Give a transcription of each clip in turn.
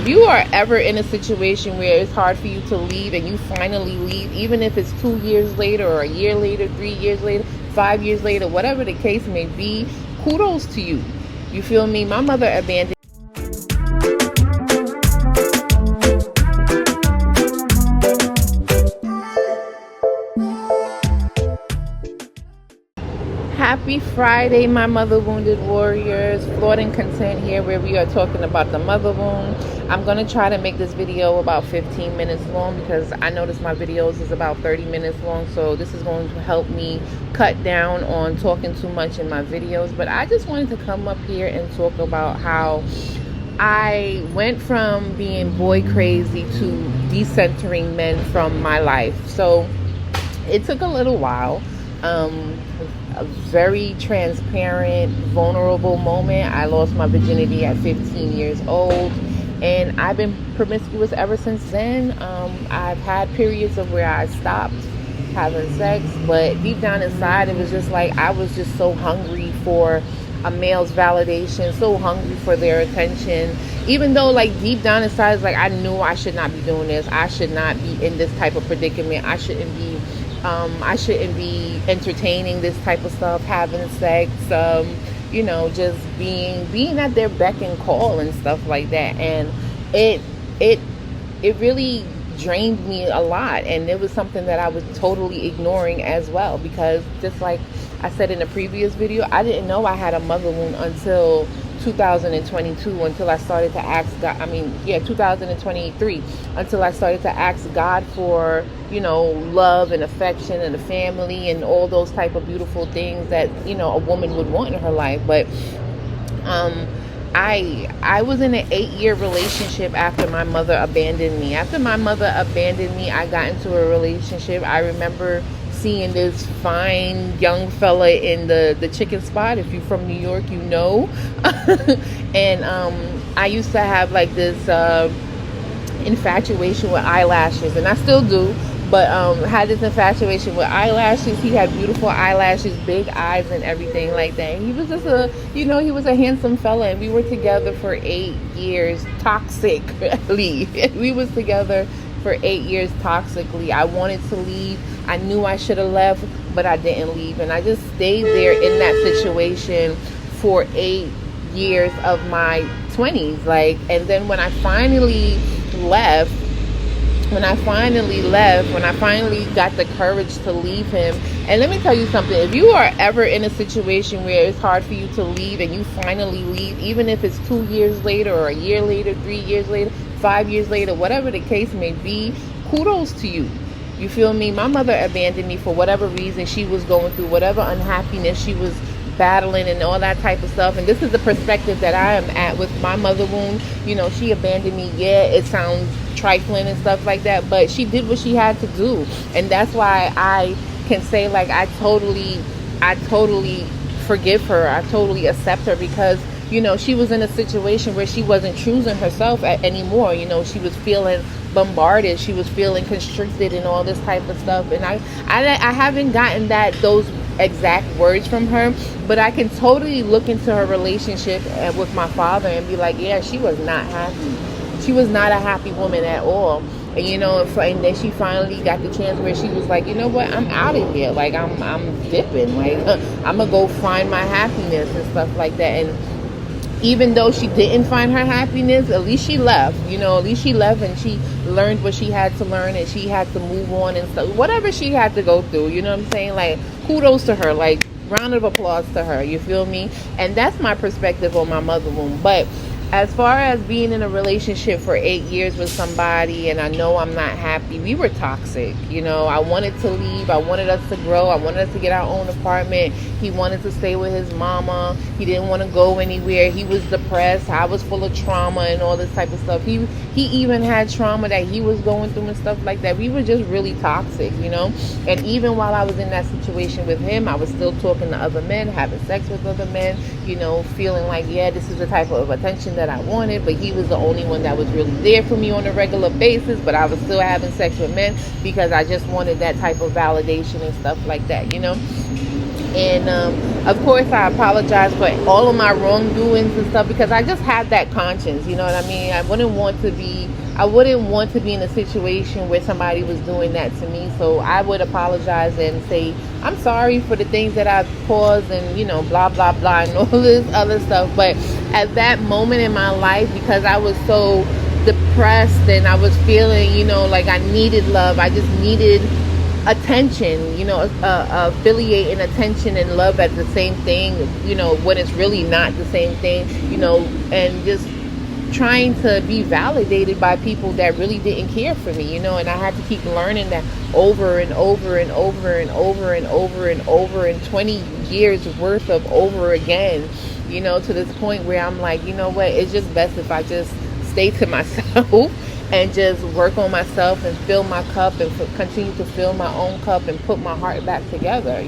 If you are ever in a situation where it's hard for you to leave and you finally leave, even if it's 2 years later or a year later, 3 years later, 5 years later, whatever the case may be, kudos to you. You feel me? My mother abandoned. Happy Friday, my mother wounded warriors. Flawed and Content here, where we are talking about the mother wound. I'm going to try to make this video about 15 minutes long because I notice my videos is about 30 minutes long. So this is going to help me cut down on talking too much in my videos. But I just wanted to come up here and talk about how I went from being boy crazy to decentering men from my life. So it took a little while. A very transparent, vulnerable moment. I lost my virginity at 15 years old, and I've been promiscuous ever since then. I've had periods of where I stopped having sex, but deep down inside, it was just like I was just so hungry for a male's validation, so hungry for their attention. Even though, like, deep down inside, it's like I knew I should not be doing this. I should not be in this type of predicament. I shouldn't be entertaining this type of stuff, having sex, just being at their beck and call and stuff like that. And it really drained me a lot, and it was something that I was totally ignoring as well, because just like I said in the previous video, I didn't know I had a mother wound until 2022, until I started to ask God. 2023, until I started to ask God for, love and affection and a family and all those type of beautiful things that, a woman would want in her life. But I was in an 8-year relationship after my mother abandoned me. After my mother abandoned me, I got into a relationship. I remember seeing this fine young fella in the chicken spot. If you're from New York, you know. And I used to have like this infatuation with eyelashes, and I still do, but had this infatuation with eyelashes. He had beautiful eyelashes, big eyes and everything like that. He was just he was a handsome fella, and we were together for 8 years toxically. We was together for 8 years toxically. I wanted to leave. I knew I should have left, but I didn't leave. And I just stayed there in that situation for 8 years of my 20s. And then when I finally left, when I finally got the courage to leave him. And let me tell you something, if you are ever in a situation where it's hard for you to leave and you finally leave, even if it's 2 years later or a year later, 3 years later, 5 years later, whatever the case may be, kudos to you. You feel me? My mother abandoned me for whatever reason she was going through, whatever unhappiness she was battling and all that type of stuff. And this is the perspective that I am at with my mother wound. She abandoned me. Yeah, it sounds trifling and stuff like that, but she did what she had to do. And that's why I can say, like, I totally forgive her. I totally accept her, because she was in a situation where she wasn't choosing herself anymore. She was feeling bombarded. She was feeling constricted and all this type of stuff. And I haven't gotten those exact words from her, but I can totally look into her relationship with my father and be like, yeah, she was not happy. She was not a happy woman at all. And and then she finally got the chance where she was like, you know what, I'm out of here. Like, I'm dipping. Like, I'm gonna go find my happiness and stuff like that. And even though she didn't find her happiness, at least she left. At least she left, and she learned what she had to learn, and she had to move on and stuff. Whatever she had to go through, you know what I'm saying? Like, kudos to her. Like, round of applause to her. You feel me? And that's my perspective on my mother wound. But as far as being in a relationship for 8 years with somebody, and I know I'm not happy, we were toxic. I wanted to leave. I wanted us to grow. I wanted us to get our own apartment. He wanted to stay with his mama. He didn't want to go anywhere. He was depressed. I was full of trauma and all this type of stuff. He even had trauma that he was going through and stuff like that. We were just really toxic, And even while I was in that situation with him, I was still talking to other men, having sex with other men, feeling like, yeah, this is the type of attention that I wanted, but he was the only one that was really there for me on a regular basis. But I was still having sex with men because I just wanted that type of validation and stuff like that, And of course, I apologize for all of my wrongdoings and stuff, because I just have that conscience. You know what I mean? I wouldn't want to be. I wouldn't want to be in a situation where somebody was doing that to me. So I would apologize and say I'm sorry for the things that I've caused, and blah blah blah, and all this other stuff. But at that moment in my life, because I was so depressed and I was feeling, like I needed love. I just needed attention, affiliating attention and love at the same thing, when it's really not the same thing, and just trying to be validated by people that really didn't care for me, and I had to keep learning that over and over and over and over and over and over, and 20 years worth of over again, to this point where I'm like, you know what, it's just best if I just stay to myself and just work on myself and fill my cup and continue to fill my own cup and put my heart back together.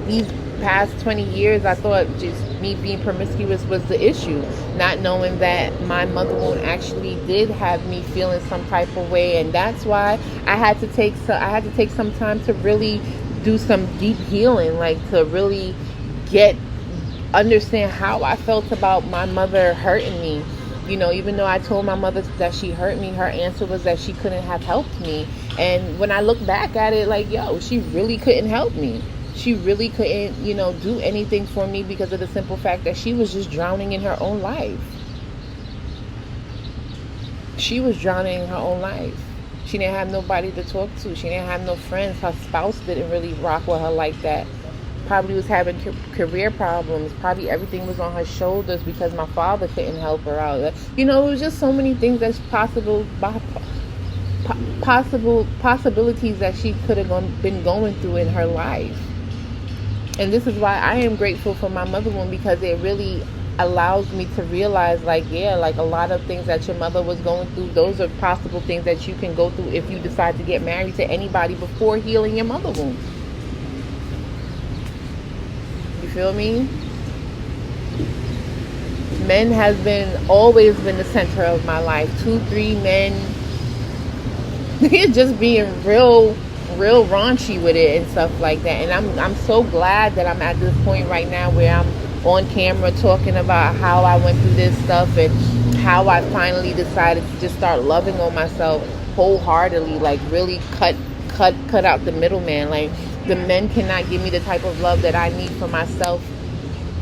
These past 20 years, I thought just me being promiscuous was the issue, not knowing that my mother wound actually did have me feeling some type of way, and that's why I had to take some time to really do some deep healing, like to really understand how I felt about my mother hurting me. Even though I told my mother that she hurt me, her answer was that she couldn't have helped me. And when I look back at it, like, she really couldn't help me. She really couldn't, do anything for me, because of the simple fact that she was just drowning in her own life. She was drowning in her own life. She didn't have nobody to talk to. She didn't have no friends. Her spouse didn't really rock with her like that. Probably was having career problems. Probably everything was on her shoulders because my father couldn't help her out. It was just so many things that's possibilities that she could have been going through in her life. And this is why I am grateful for my mother wound, because it really allows me to realize, like a lot of things that your mother was going through, those are possible things that you can go through if you decide to get married to anybody before healing your mother wound. Feel me? Men has always been the center of my life. 2-3 men just being real raunchy with it and stuff like that. And I'm so glad that I'm at this point right now where I'm on camera talking about how I went through this stuff and how I finally decided to just start loving on myself wholeheartedly, like really cut out the middleman. Like, the men cannot give me the type of love that I need for myself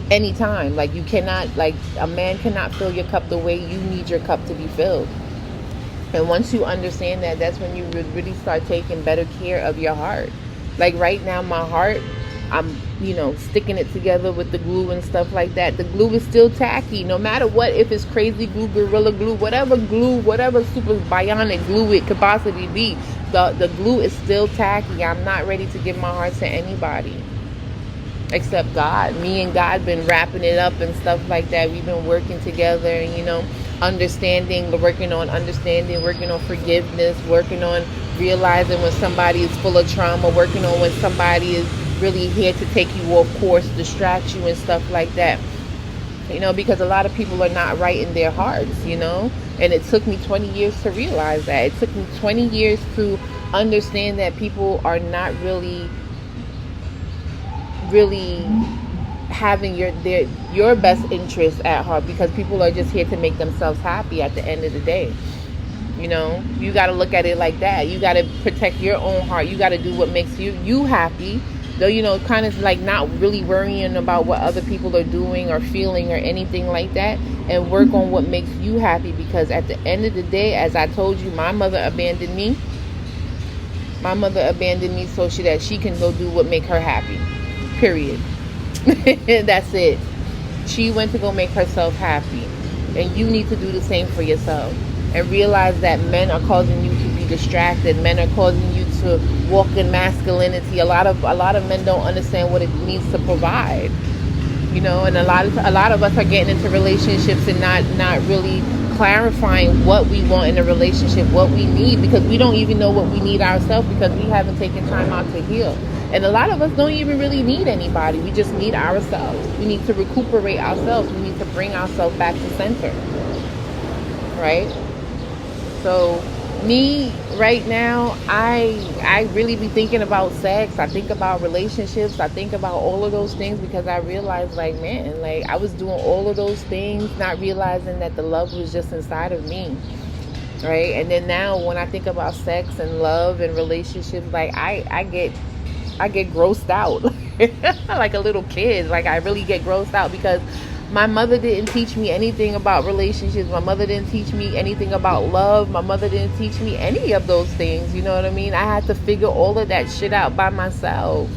anytime. Like, you cannot, like, a man cannot fill your cup the way you need your cup to be filled. And once you understand that, that's when you really start taking better care of your heart. Like right now, my heart, I'm, sticking it together with the glue and stuff like that. The glue is still tacky, no matter what. If it's crazy glue, gorilla glue, whatever super bionic glue it could possibly be, the glue is still tacky. I'm not ready to give my heart to anybody except God. Me and God been wrapping it up and stuff like that. We've been working together, and working on forgiveness, working on realizing when somebody is full of trauma, working on when somebody is really here to take you off course, distract you and stuff like that. Because a lot of people are not right in their hearts, and it took me 20 years to realize that. It took me 20 years to understand that people are not really having your best interests at heart, because people are just here to make themselves happy at the end of the day. You got to look at it like that. You got to protect your own heart. You got to do what makes you happy. Though, kind of like not really worrying about what other people are doing or feeling or anything like that, and work on what makes you happy. Because at the end of the day, as I told you, my mother abandoned me. My mother abandoned me so that she can go do what make her happy. Period. That's it. She went to go make herself happy. And you need to do the same for yourself. And realize that men are causing you to be distracted. Men are causing you to walk in masculinity. A lot of men don't understand what it means to provide. And a lot of us are getting into relationships and not really clarifying what we want in a relationship, what we need, because we don't even know what we need ourselves, because we haven't taken time out to heal. And a lot of us don't even really need anybody. We just need ourselves. We need to recuperate ourselves. We need to bring ourselves back to center. Right? So Me right now, I really be thinking about sex. I think about relationships. I think about all of those things because I realized, like, man, like I was doing all of those things, not realizing that the love was just inside of me, right? And then now, when I think about sex and love and relationships, like I get grossed out like a little kid. Like I really get grossed out because my mother didn't teach me anything about relationships. My mother didn't teach me anything about love. My mother didn't teach me any of those things. You know what I mean? I had to figure all of that shit out by myself.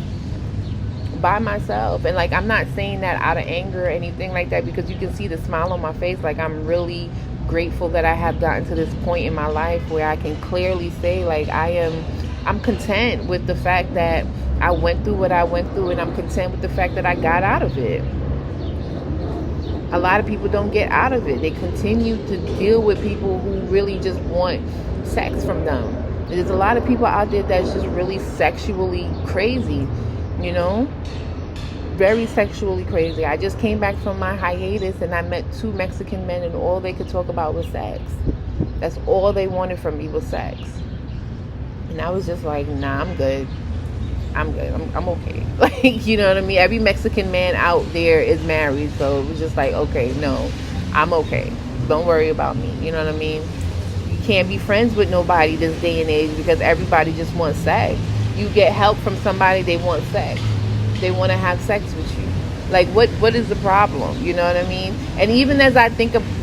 By myself. And like, I'm not saying that out of anger or anything like that, because you can see the smile on my face. Like, I'm really grateful that I have gotten to this point in my life where I can clearly say, like, I'm content with the fact that I went through what I went through, and I'm content with the fact that I got out of it. A lot of people don't get out of it. They continue to deal with people who really just want sex from them. There's a lot of people out there that's just really sexually crazy, you know? Very sexually crazy. I just came back from my hiatus and I met 2 Mexican men, and all they could talk about was sex. That's all they wanted from me was sex. And I was just like, nah, I'm good. I'm good. I'm okay. Like, you know what I mean? Every Mexican man out there is married. So it was just like, okay, no, I'm okay. Don't worry about me. You know what I mean? You can't be friends with nobody this day and age because everybody just wants sex. You get help from somebody, they want sex. They want to have sex with you. Like, what is the problem? You know what I mean? And even as I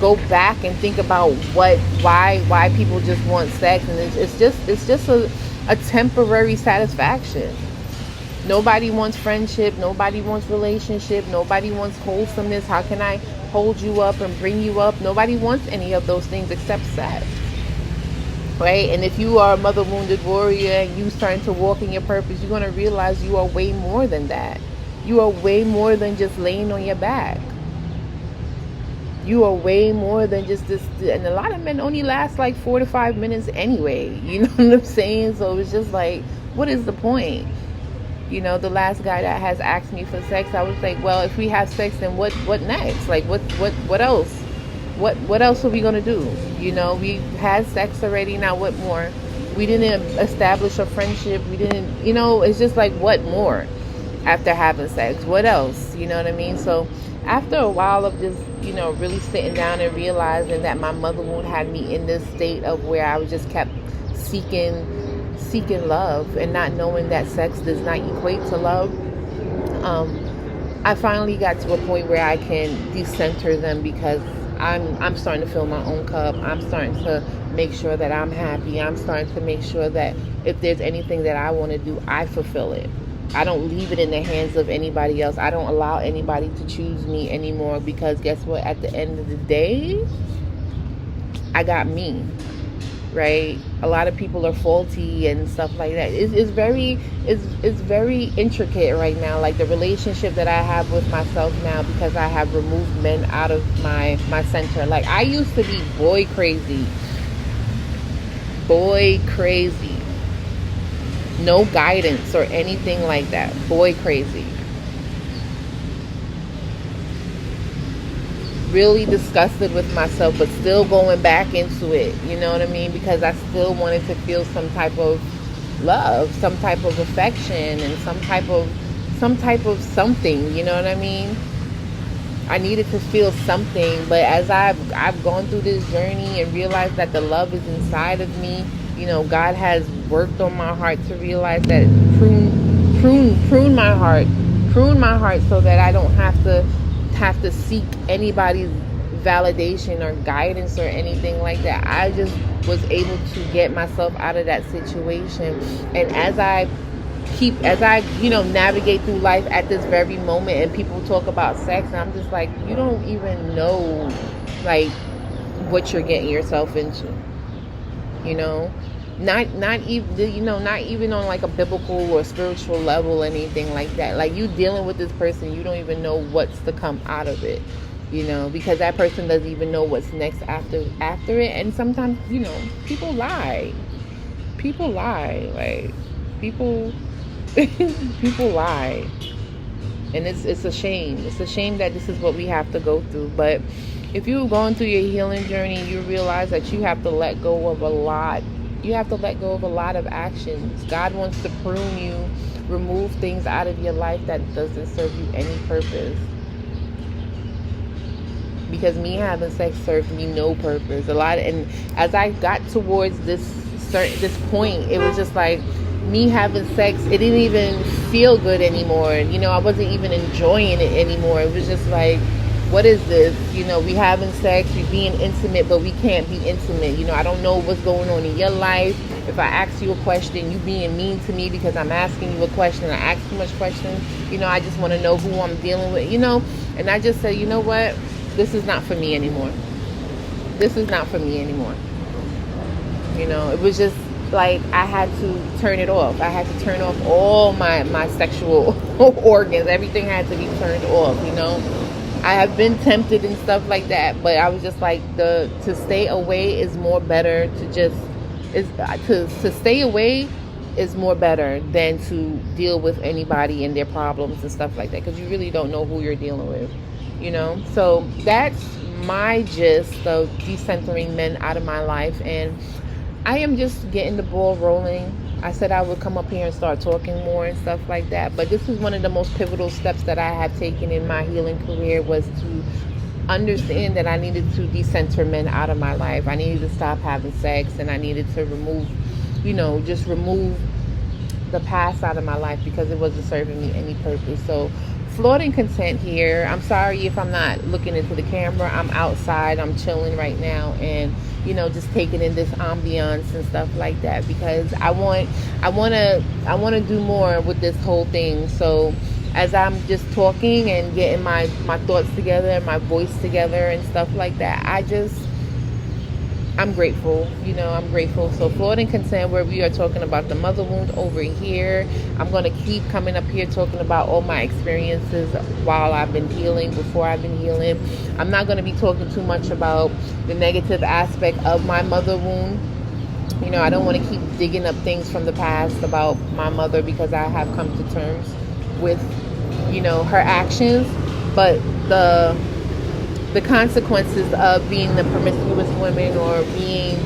go back and think about why people just want sex, and it's just a temporary satisfaction. Nobody wants friendship. Nobody wants relationship. Nobody wants wholesomeness. How can I hold you up and bring you up? Nobody wants any of those things except sex. Right? And if you are a mother wounded warrior and you starting to walk in your purpose, you're going to realize you are way more than that. You are way more than just laying on your back. You are way more than just this. And a lot of men only last like 4 to 5 minutes anyway. You know what I'm saying? So it's just like, what is the point? You know, the last guy that has asked me for sex, I was like, well, if we have sex, then what next? Like, what else? What else are we going to do? You know, we had sex already. Now what more? We didn't establish a friendship. We didn't, you know, it's just like, what more after having sex? What else? You know what I mean? So after a while of just, you know, really sitting down and realizing that my mother wound had me in this state of where I was just kept seeking love and not knowing that sex does not equate to love, I finally got to a point where I can decenter them because I'm starting to fill my own cup. I'm starting to make sure that I'm happy. I'm starting to make sure that if there's anything that I want to do, I fulfill it. I don't leave it in the hands of anybody else. I don't allow anybody to choose me anymore, because guess what? At the end of the day, I got me. Right? A lot of people are faulty and stuff like that. It's very intricate right now. Like the relationship that I have with myself now, because I have removed men out of my center. Like I used to be boy crazy. No guidance or anything like that. Boy crazy. Really disgusted with myself, but still going back into it, you know what I mean? Because I still wanted to feel some type of love, some type of affection, and some type of something, you know what I mean? I needed to feel something, but as I've gone through this journey and realized that the love is inside of me, you know, God has worked on my heart to realize that prune my heart so that I don't have to seek anybody's validation or guidance or anything like that. I just was able to get myself out of that situation. And as I you know, navigate through life at this very moment, and people talk about sex, and I'm just like, you don't even know like what you're getting yourself into, you know? Not even, you know, not even on like a biblical or spiritual level or anything like that. Like, you dealing with this person, you don't even know what's to come out of it, you know, because that person doesn't even know what's next after it. And sometimes, you know, people lie, like people lie, and it's a shame. It's a shame that this is what we have to go through. But if you're going through your healing journey, you realize that you have to let go of a lot You have to let go of a lot of actions. God wants to prune you, remove things out of your life that doesn't serve you any purpose. Because me having sex served me no purpose. And as I got towards this point, it was just like me having sex. It didn't even feel good anymore. I wasn't even enjoying it anymore. It was just like, what is this? We having sex, we being intimate, but we can't be intimate. I don't know what's going on in your life. If I ask you a question, you being mean to me because I'm asking you a question. I ask too much questions. I just want to know who I'm dealing with. And I just said, you know what? This is not for me anymore. This is not for me anymore. It was just like I had to turn it off. I had to turn off all my sexual organs. Everything had to be turned off, I have been tempted and stuff like that, but I was just like, to stay away is more better to stay away is more better than to deal with anybody and their problems and stuff like that, because you really don't know who you're dealing with. So that's my gist of decentering men out of my life, and I am just getting the ball rolling. I said I would come up here and start talking more and stuff like that, but this is one of the most pivotal steps that I have taken in my healing career, was to understand that I needed to decenter men out of my life. I needed to stop having sex, and I needed to remove the past out of my life because it wasn't serving me any purpose. So flawed in consent here. I'm sorry if I'm not looking into the camera. I'm outside. I'm chilling right now, and just taking in this ambiance and stuff like that, because I want to do more with this whole thing. So as I'm just talking and getting my thoughts together and my voice together and stuff like that, I'm grateful. I'm grateful. So flawed in consent, where we are talking about the mother wound over here. I'm going to keep coming up here talking about all my experiences while I've been healing, before I've been healing. I'm not going to be talking too much about the negative aspect of my mother wound. I don't want to keep digging up things from the past about my mother, because I have come to terms with, her actions. But the consequences of being the promiscuous woman, or being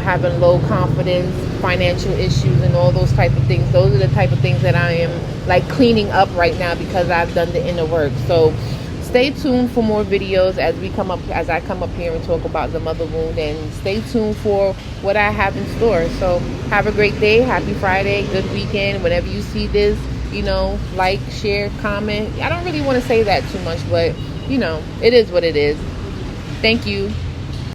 having low confidence, financial issues, and all those type of things. Those are the type of things that I am like cleaning up right now, because I've done the inner work. So stay tuned for more videos as I come up here and talk about the mother wound, and stay tuned for what I have in store. So have a great day. Happy Friday. Good weekend. Whenever you see this, like, share, comment. I don't really want to say that too much, but it is what it is. Thank you.